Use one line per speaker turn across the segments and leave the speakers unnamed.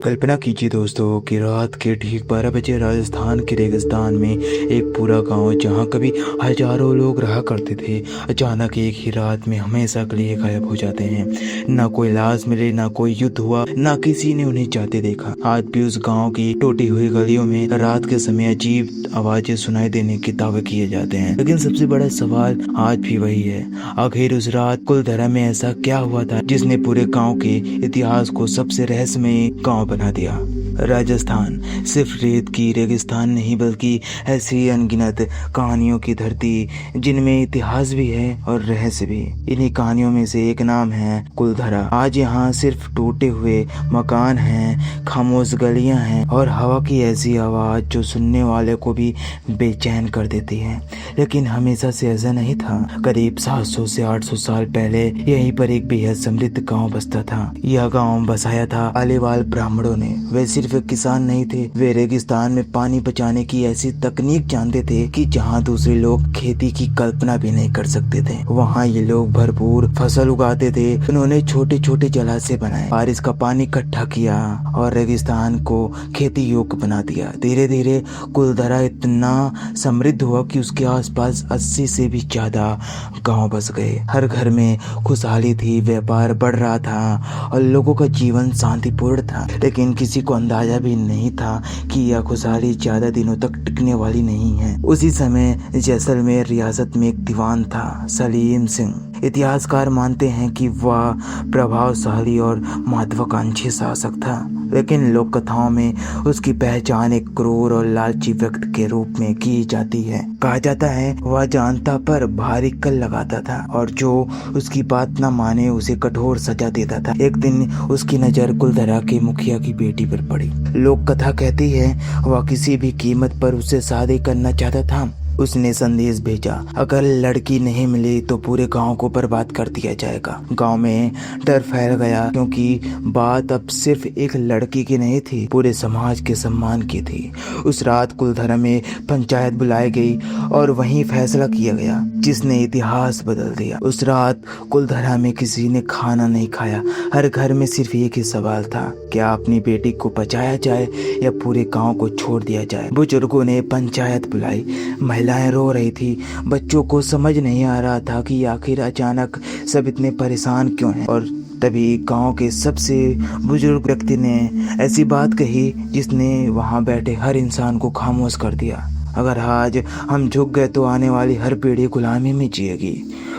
कल्पना कीजिए दोस्तों कि रात के ठीक 12 बजे राजस्थान के रेगिस्तान में एक पूरा गांव जहां कभी हजारों लोग रहा करते थे अचानक एक ही रात में हमेशा के लिए गायब हो जाते हैं। ना कोई लाश मिले, ना कोई युद्ध हुआ, ना किसी ने उन्हें जाते देखा। आज भी उस गांव की टूटी हुई गलियों में रात के समय अजीब आवाजें सुनाई देने के दावे किए जाते हैं। लेकिन सबसे बड़ा सवाल आज भी वही है, आखिर उस रात कुलधरा में ऐसा क्या हुआ था जिसने पूरे गांव के इतिहास को सबसे रहस्यमय गांव बना दिया। राजस्थान सिर्फ रेत की रेगिस्तान नहीं बल्कि ऐसी अनगिनत कहानियों की धरती जिनमें इतिहास भी है और रहस्य भी। इन्हीं कहानियों में से एक नाम है कुलधरा। आज यहाँ सिर्फ टूटे हुए मकान हैं, खामोश गलियां हैं और हवा की ऐसी आवाज जो सुनने वाले को भी बेचैन कर देती है। लेकिन हमेशा से ऐसा नहीं था। करीब 700 से 800 साल पहले यहीं पर एक बेहद समृद्ध गांव बसता था। यह गांव बसाया था आलीवाल ब्राह्मणों ने। वे सिर्फ एक किसान नहीं थे, वे रेगिस्तान में पानी बचाने की ऐसी तकनीक जानते थे कि जहां दूसरे लोग खेती की कल्पना भी नहीं कर सकते थे, वहां ये लोग भरपूर फसल उगाते थे। उन्होंने छोटे छोटे जलाशय बनाए, बारिश का पानी इकट्ठा किया और रेगिस्तान को खेती योग्य बना दिया। धीरे धीरे कुलधरा इतना समृद्ध हुआ कि उसके आसपास 80 से भी ज्यादा गांव बस गए। हर घर में खुशहाली थी, व्यापार बढ़ रहा था और लोगों का जीवन शांतिपूर्ण था। लेकिन किसी को अंदाजा भी नहीं था कि यह खुशहाली ज्यादा दिनों तक टिकने वाली नहीं है। उसी समय जैसलमेर रियासत में एक दीवान था, सलीम सिंह। इतिहासकार मानते हैं कि वह प्रभावशाली और महत्वाकांक्षी शासक था, लेकिन लोक कथाओं में उसकी पहचान एक क्रूर और लालची व्यक्ति के रूप में की जाती है। कहा जाता है वह जानता पर भारी कल लगाता था और जो उसकी बात न माने उसे कठोर सजा देता था। एक दिन उसकी नजर कुलधरा के मुखिया की बेटी पर पड़ी। लोक कथा कहती है वह किसी भी कीमत पर उसे शादी करना चाहता था। उसने संदेश भेजा, अगर लड़की नहीं मिली तो पूरे गांव को बर्बाद कर दिया जाएगा। गांव में डर फैल गया क्योंकि बात अब सिर्फ एक लड़की की नहीं थी, पूरे समाज के सम्मान की थी। उस रात कुलधरा में पंचायत बुलाई गई और वहीं फैसला किया गया जिसने इतिहास बदल दिया। उस रात कुलधरा में किसी ने खाना नहीं खाया। हर घर में सिर्फ एक ही सवाल था, क्या अपनी बेटी को बचाया जाए या पूरे गाँव को छोड़ दिया जाए। बुजुर्गों ने पंचायत बुलाई, महिलाएं रो रही थी, बच्चों को समझ नहीं आ रहा था कि आखिर अचानक सब इतने परेशान क्यों हैं। और तभी गांव के सबसे बुजुर्ग व्यक्ति ने ऐसी बात कही जिसने वहां बैठे हर इंसान को खामोश कर दिया, अगर आज हम झुक गए तो आने वाली हर पीढ़ी गुलामी में जिएगी।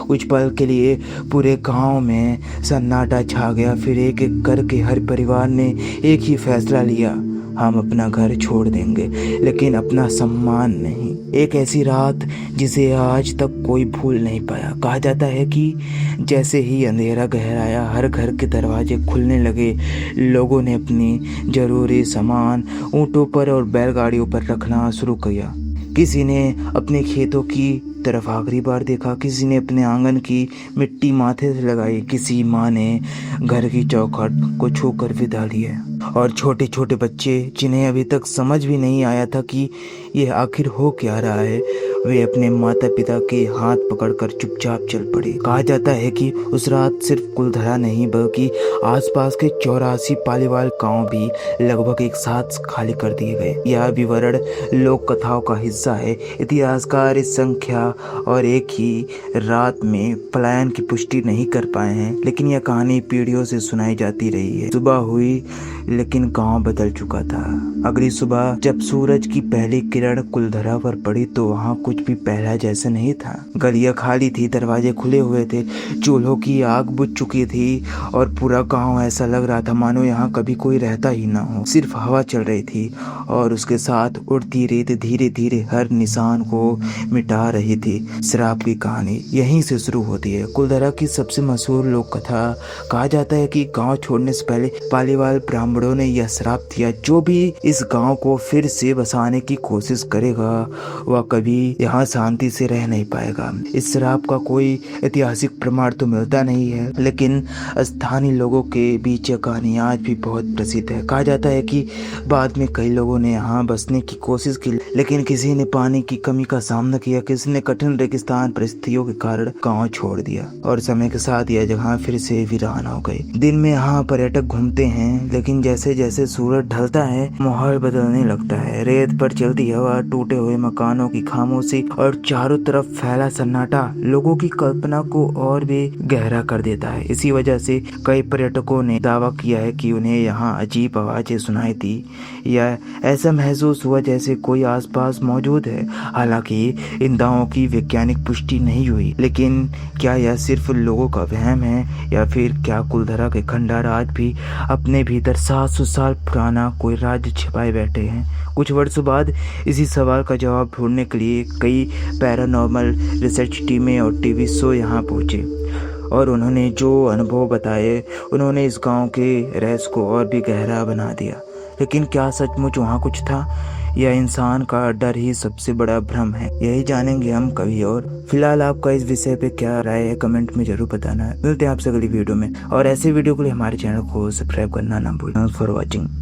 कुछ पल के लिए पूरे गांव में सन्नाटा छा गया। फिर एक एक करके हर परिवार ने एक ही फैसला लिया, हम अपना घर छोड़ देंगे लेकिन अपना सम्मान नहीं। एक ऐसी रात जिसे आज तक कोई भूल नहीं पाया। कहा जाता है कि जैसे ही अंधेरा गहराया हर घर के दरवाजे खुलने लगे। लोगों ने अपनी जरूरी सामान ऊंटों पर और बैलगाड़ियों पर रखना शुरू किया। किसी ने अपने खेतों की तरफ आखिरी बार देखा, किसी ने अपने आंगन की मिट्टी माथे से लगाई, किसी माँ ने घर की चौखट को छूकर विदा लिया। और छोटे छोटे बच्चे जिन्हें अभी तक समझ भी नहीं आया था कि यह आखिर हो क्या रहा है, वे अपने माता पिता के हाथ पकड़कर चुपचाप चल पड़े। कहा जाता है कि उस रात सिर्फ कुलधरा नहीं बल्कि आसपास के 84 पालीवाल गांव भी लगभग एक साथ खाली कर दिए गए। यह विवरण लोक कथाओं का हिस्सा है। इतिहासकार इस संख्या और एक ही रात में पलायन की पुष्टि नहीं कर पाए हैं, लेकिन यह कहानी पीढ़ियों से सुनाई जाती रही है। सुबह हुई लेकिन गांव बदल चुका था। अगली सुबह जब सूरज की पहली किरण कुलधरा पर पड़ी तो वहां कुछ भी पहला जैसा नहीं था। गलियां खाली थी, दरवाजे खुले हुए थे, चूल्हों की आग बुझ चुकी थी और पूरा गांव ऐसा लग रहा था मानो यहाँ कभी कोई रहता ही ना हो। सिर्फ हवा चल रही थी और उसके साथ उड़ती रेत धीरे धीरे हर निशान को मिटा रही थी। श्राप की कहानी यहीं से शुरू होती है। कुलधरा की सबसे मशहूर लोक कथा। कहा जाता है कि गांव छोड़ने से पहले पालीवाल ब्राह्मणों ने यह श्राप दिया, जो भी इस गांव को फिर से बसाने की कोशिश करेगा वह कभी यहाँ शांति से रह नहीं पाएगा। इस श्राप का कोई ऐतिहासिक प्रमाण तो मिलता नहीं है, लेकिन स्थानीय लोगों के बीच यह कहानी आज भी बहुत प्रसिद्ध है। कहा जाता है कि बाद में कई लोगों ने यहाँ बसने की कोशिश की, लेकिन किसी ने पानी की कमी का सामना किया, किसी ने कठिन रेगिस्तान परिस्थितियों के कारण गांव छोड़ दिया और समय के साथ यह जगह फिर से वीरान हो गई। दिन में यहाँ पर्यटक घूमते हैं, लेकिन जैसे जैसे सूरज ढलता है माहौल बदलने लगता है। रेत पर चलती हवा, टूटे हुए मकानों की खामोशी और चारों तरफ फैला सन्नाटा लोगों की कल्पना को और भी गहरा कर देता है। इसी वजह से कई पर्यटकों ने दावा किया है कि उन्हें यहाँ अजीब आवाजें सुनाई दी या ऐसा महसूस हुआ जैसे कोई आसपास मौजूद है। हालांकि इन दावों की वैज्ञानिक पुष्टि नहीं हुई, लेकिन क्या यह सिर्फ लोगों का वहम है या फिर क्या कुलधरा के खंडहर आज भी अपने भीतर 700 साल पुराना कोई राज्य छिपाए बैठे हैं। कुछ वर्षों बाद इसी सवाल का जवाब ढूंढने के लिए कई पैरानॉर्मल रिसर्च टीमें और टीवी शो यहाँ पहुँचे और उन्होंने जो अनुभव बताए उन्होंने इस गांव के रहस्य को और भी गहरा बना दिया। लेकिन क्या सचमुच वहाँ कुछ था या इंसान का डर ही सबसे बड़ा भ्रम है? यही जानेंगे हम कभी और। फिलहाल आपका इस विषय पे क्या राय है कमेंट में जरूर बताना है। मिलते हैं आपसे अगली वीडियो में और ऐसे वीडियो के लिए हमारे चैनल को सब्सक्राइब करना ना भूलें। Thanks for watching.